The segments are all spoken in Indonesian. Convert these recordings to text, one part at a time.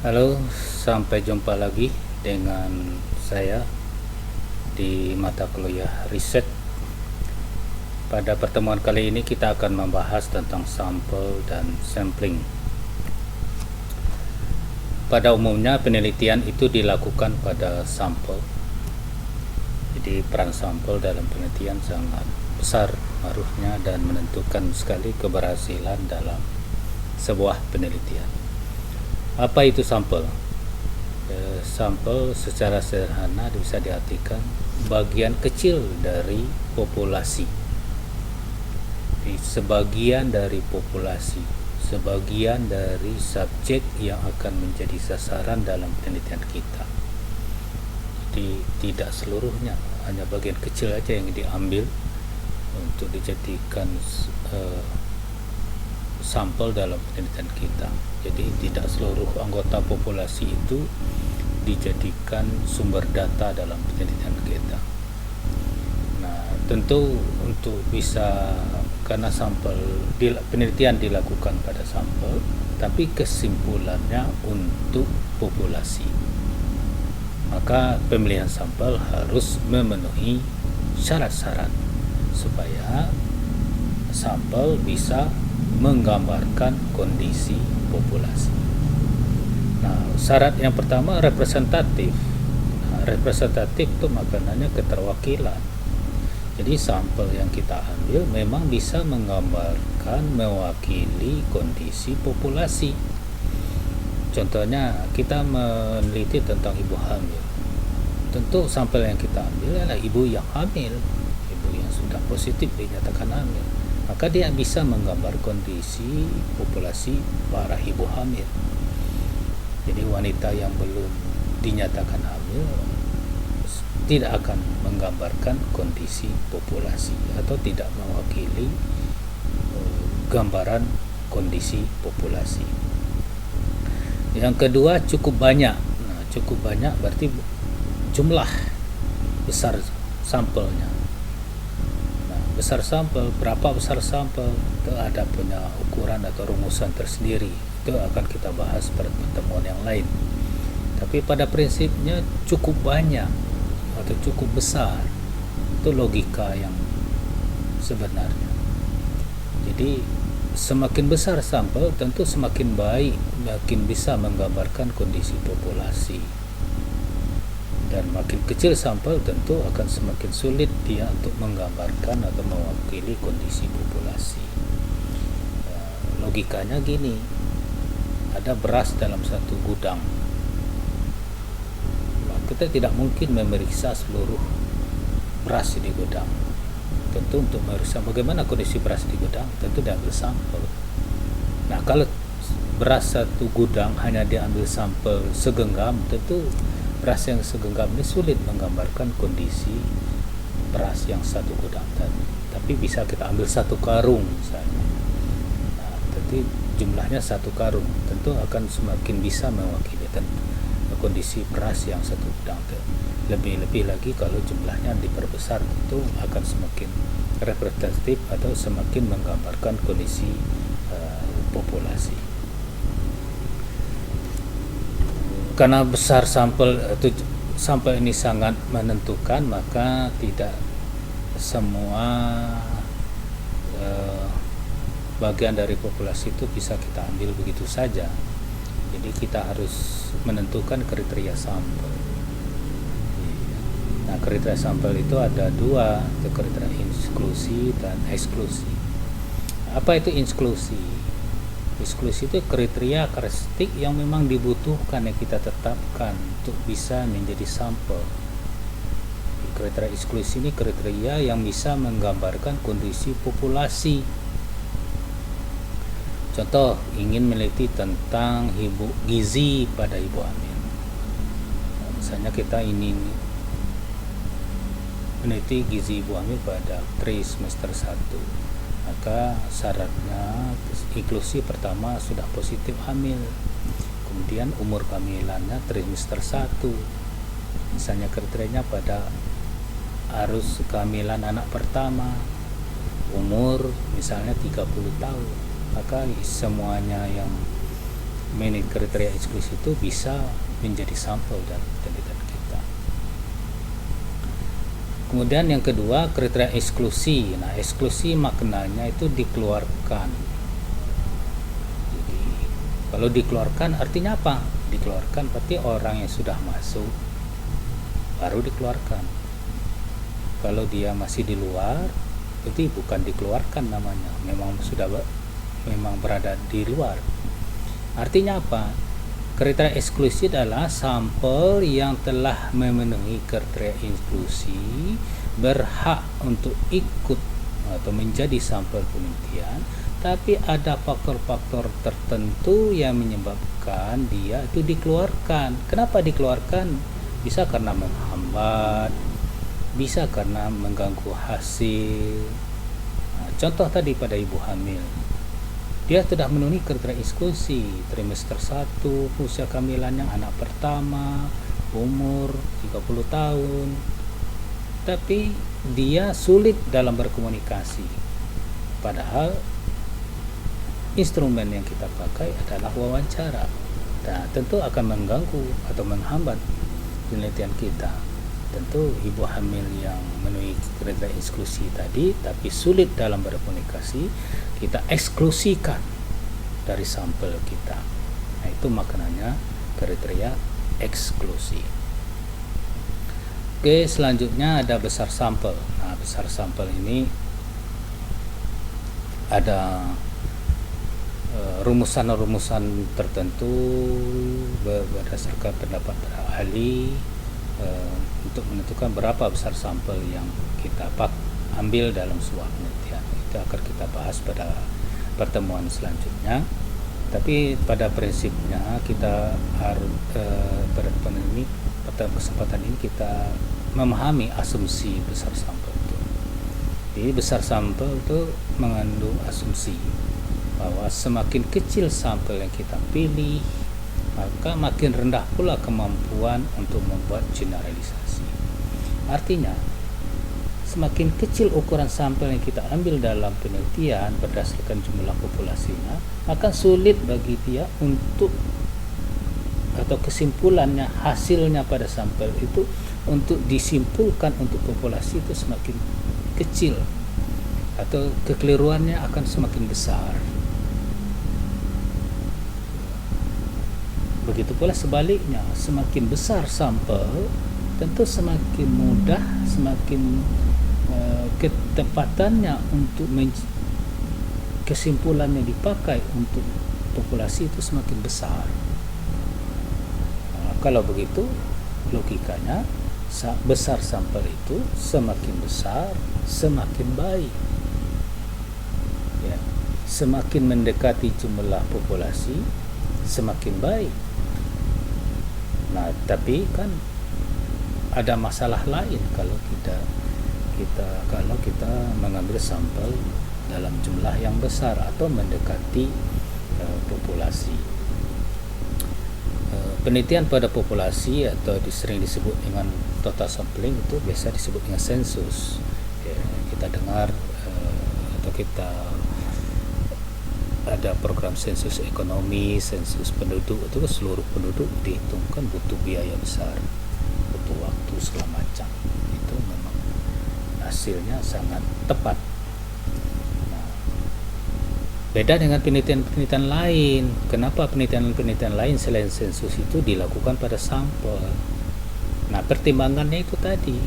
Halo, sampai jumpa lagi dengan saya di mata kuliah riset. Pada pertemuan kali ini kita akan membahas tentang sampel dan sampling. Pada umumnya penelitian itu dilakukan pada sampel. Jadi peran sampel dalam penelitian sangat besar pengaruhnya dan menentukan sekali keberhasilan dalam sebuah penelitian. Apa itu sampel? Sampel secara sederhana bisa diartikan bagian kecil dari populasi. Sebagian dari populasi, sebagian dari subjek yang akan menjadi sasaran dalam penelitian kita. Jadi tidak seluruhnya, hanya bagian kecil aja yang diambil untuk dijadikan sampel dalam penelitian kita. Jadi tidak seluruh anggota populasi itu dijadikan sumber data dalam penelitian kita. Nah, tentu untuk bisa, karena sampel penelitian dilakukan pada sampel, tapi kesimpulannya untuk populasi, maka pemilihan sampel harus memenuhi syarat-syarat supaya sampel bisa menggambarkan kondisi populasi. Nah, syarat yang pertama representatif. Representatif itu maknanya keterwakilan. Jadi sampel yang kita ambil memang bisa menggambarkan, mewakili kondisi populasi. Contohnya kita meneliti tentang ibu hamil. Tentu sampel yang kita ambil adalah ibu yang hamil, ibu yang sudah positif dinyatakan hamil. Maka dia bisa menggambar kondisi populasi para ibu hamil. Jadi wanita yang belum dinyatakan hamil tidak akan menggambarkan kondisi populasi atau tidak mewakili gambaran kondisi populasi. Yang kedua, cukup banyak. Nah, cukup banyak berarti jumlah besar sampelnya. Besar sampel, berapa besar sampel, itu ada punya ukuran atau rumusan tersendiri. Itu akan kita bahas pada pertemuan yang lain. Tapi pada prinsipnya cukup banyak atau cukup besar, itu logika yang sebenarnya. Jadi semakin besar sampel tentu semakin baik, makin bisa menggambarkan kondisi populasi. Dan makin kecil sampel tentu akan semakin sulit dia untuk menggambarkan atau mewakili kondisi populasi. Logikanya gini, ada beras dalam satu gudang. Kita tidak mungkin memeriksa seluruh beras di gudang. Tentu untuk memeriksa bagaimana kondisi beras di gudang, tentu diambil sampel. Nah, kalau beras satu gudang hanya diambil sampel segenggam, tentu beras yang segenggam ini sulit menggambarkan kondisi beras yang satu gudang tadi. Tapi bisa kita ambil satu karung misalnya. Nah, tentu jumlahnya satu karung, tentu akan semakin bisa mewakili kondisi beras yang satu gudang. Lebih-lebih lagi kalau jumlahnya diperbesar, itu akan semakin representatif atau semakin menggambarkan kondisi populasi. Karena besar sampel ini sangat menentukan, maka tidak semua bagian dari populasi itu bisa kita ambil begitu saja. Jadi kita harus menentukan kriteria sampel. Nah, kriteria sampel itu ada dua, itu kriteria inklusi dan eksklusi. Apa itu inklusi? Eksklusi itu kriteria karakteristik yang memang dibutuhkan, yang kita tetapkan untuk bisa menjadi sampel. Kriteria eksklusi ini kriteria yang bisa menggambarkan kondisi populasi. Contoh, ingin meneliti tentang gizi pada ibu hamil. Misalnya kita ingin meneliti gizi ibu hamil pada trimester 1. Maka syaratnya inklusi pertama sudah positif hamil, kemudian umur kehamilannya trimester 1. Misalnya kriterianya pada arus kehamilan anak pertama, umur misalnya 30 tahun. Maka semuanya yang memenuhi kriteria eksklusi itu bisa menjadi sampel dalam penelitian kita. Kemudian yang kedua, kriteria eksklusi. Nah, eksklusi maknanya itu dikeluarkan. Jadi, kalau dikeluarkan artinya apa? Dikeluarkan berarti orang yang sudah masuk baru dikeluarkan. Kalau dia masih di luar, itu bukan dikeluarkan namanya, memang berada di luar. Artinya apa? Kriteria eksklusi adalah sampel yang telah memenuhi kriteria inklusi berhak untuk ikut atau menjadi sampel penelitian, tapi ada faktor-faktor tertentu yang menyebabkan dia itu dikeluarkan. Kenapa dikeluarkan? Bisa karena menghambat, bisa karena mengganggu hasil. Contoh tadi pada ibu hamil, dia sudah memenuhi kriteria eksklusi, trimester 1, usia kehamilannya anak pertama, umur 30 tahun, tapi dia sulit dalam berkomunikasi. Padahal instrumen yang kita pakai adalah wawancara. Nah, tentu akan mengganggu atau menghambat penelitian kita. Tentu ibu hamil yang memenuhi kriteria eksklusi tadi tapi sulit dalam berkomunikasi, kita eksklusikan dari sampel kita. Nah, itu maknanya kriteria eksklusi. Oke, selanjutnya ada besar sampel. Nah, besar sampel ini ada rumusan-rumusan tertentu berdasarkan pendapat para ahli untuk menentukan berapa besar sampel yang kita ambil dalam sebuah penelitian. Itu akan kita bahas pada pertemuan selanjutnya. Tapi pada prinsipnya kita harus pada kesempatan ini kita memahami asumsi besar sampel itu. Jadi besar sampel itu mengandung asumsi bahwa semakin kecil sampel yang kita pilih, maka makin rendah pula kemampuan untuk membuat generalisasi. Artinya, semakin kecil ukuran sampel yang kita ambil dalam penelitian berdasarkan jumlah populasinya, maka sulit bagi dia untuk, atau kesimpulannya, hasilnya pada sampel itu untuk disimpulkan untuk populasi itu semakin kecil, atau kekeliruannya akan semakin besar. Begitu pula sebaliknya, semakin besar sampel tentu semakin mudah, semakin ketepatannya untuk kesimpulannya dipakai untuk populasi itu semakin besar. Kalau begitu logikanya besar sampel itu semakin besar semakin baik ya. Semakin mendekati jumlah populasi semakin baik. Nah, tapi kan ada masalah lain kalau kita mengambil sampel dalam jumlah yang besar atau mendekati populasi. Penelitian pada populasi atau sering disebut dengan total sampling itu biasa disebut dengan sensus. Ya, kita dengar atau kita ada program sensus ekonomi, sensus penduduk, itu seluruh penduduk dihitungkan, butuh biaya besar, butuh waktu segala macam. Itu memang hasilnya sangat tepat. Nah, beda dengan penelitian-penelitian lain. Kenapa penelitian-penelitian lain selain sensus itu dilakukan pada sampel? Nah, pertimbangannya itu tadi,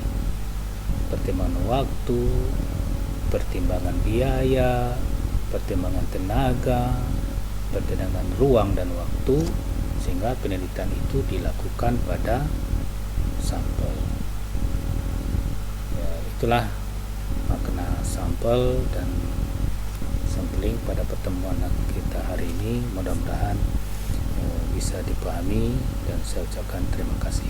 pertimbangan waktu, pertimbangan biaya, pertimbangan tenaga, pertimbangan ruang dan waktu, sehingga penelitian itu dilakukan pada sampel. Ya, itulah makna sampel dan sampling pada pertemuan kita hari ini. Mudah-mudahan bisa dipahami dan saya ucapkan terima kasih.